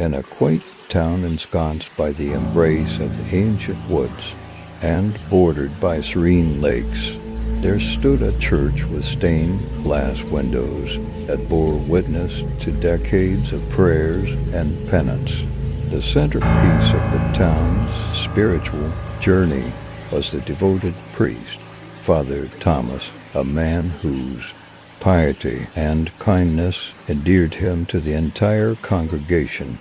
in a quaint town ensconced by the embrace of ancient woods and bordered by serene lakes, there stood a church with stained glass windows that bore witness to decades of prayers and penance. The centerpiece of the town's spiritual journey was the devoted priest, Father Thomas, a man whose piety and kindness endeared him to the entire congregation.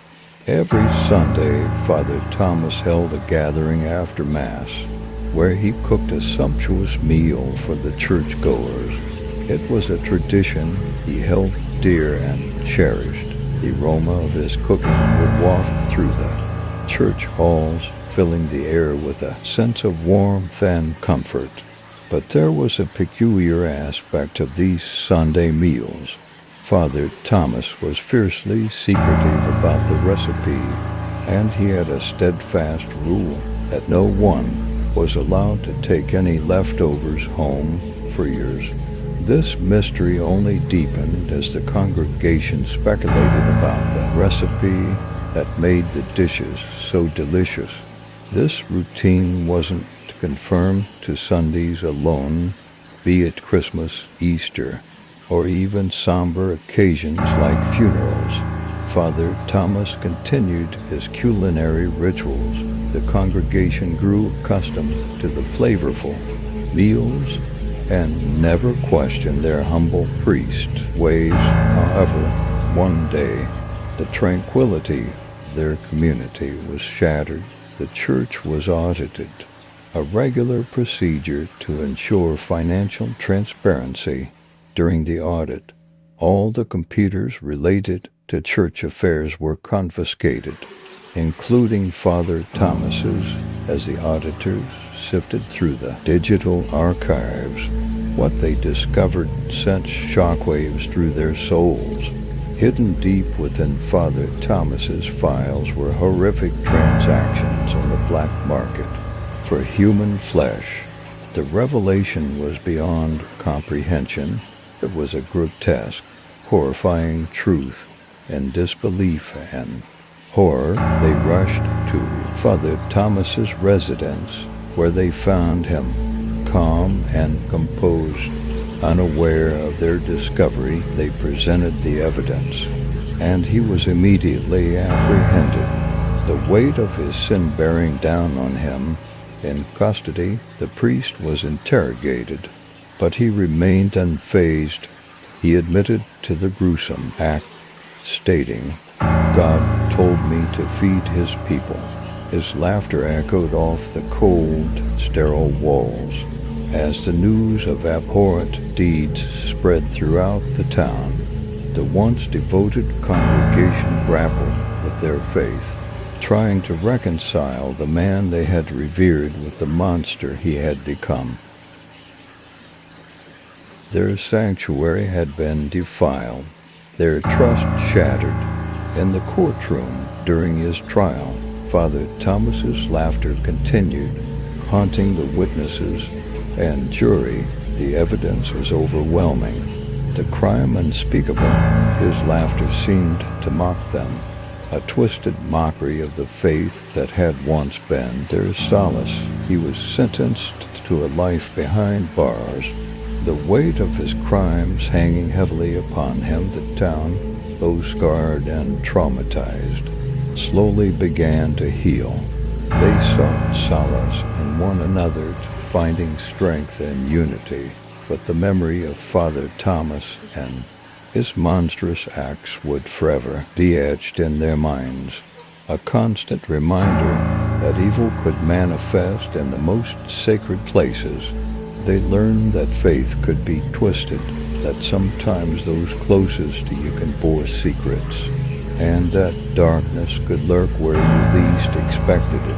Every Sunday, Father Thomas held a gathering after Mass, where he cooked a sumptuous meal for the churchgoers. It was a tradition he held dear and cherished. The aroma of his cooking would waft through the church halls, filling the air with a sense of warmth and comfort. But there was a peculiar aspect of these Sunday meals. Father Thomas was fiercely secretive about the recipe, and he had a steadfast rule that no one was allowed to take any leftovers home for years. This mystery only deepened as the congregation speculated about the recipe that made the dishes so delicious. This routine wasn't confined to Sundays alone, be it Christmas, Easter, or even somber occasions like funerals. Father Thomas continued his culinary rituals. The congregation grew accustomed to the flavorful meals and never questioned their humble priest's ways. However, one day, the tranquility of their community was shattered. The church was audited, a regular procedure to ensure financial transparency. During the audit, all the computers related to church affairs were confiscated, including Father Thomas's, as the auditors sifted through the digital archives. What they discovered sent shockwaves through their souls. Hidden deep within Father Thomas's files were horrific transactions on the black market for human flesh. The revelation was beyond comprehension. It was a grotesque, horrifying truth, and disbelief and horror. They rushed to Father Thomas's residence, where they found him calm and composed. Unaware of their discovery, they presented the evidence, and he was immediately apprehended. The weight of his sin bearing down on him. In custody, the priest was interrogated, but he remained unfazed. He admitted to the gruesome act, stating, "God told me to feed his people." His laughter echoed off the cold, sterile walls as the news of abhorrent deeds spread throughout the town. The once devoted congregation grappled with their faith, trying to reconcile the man they had revered with the monster he had become. Their sanctuary had been defiled, their trust shattered. In the courtroom during his trial, Father Thomas's laughter continued, haunting the witnesses and jury. The evidence was overwhelming. The crime unspeakable, his laughter seemed to mock them, a twisted mockery of the faith that had once been their solace. He was sentenced to a life behind bars, the weight of his crimes hanging heavily upon him. The town, though scarred and traumatized, slowly began to heal. They sought solace in one another, finding strength and unity, but the memory of Father Thomas and his monstrous acts would forever be etched in their minds, a constant reminder that evil could manifest in the most sacred places. They learned that faith could be twisted, that sometimes those closest to you can bore secrets, and that darkness could lurk where you least expected it.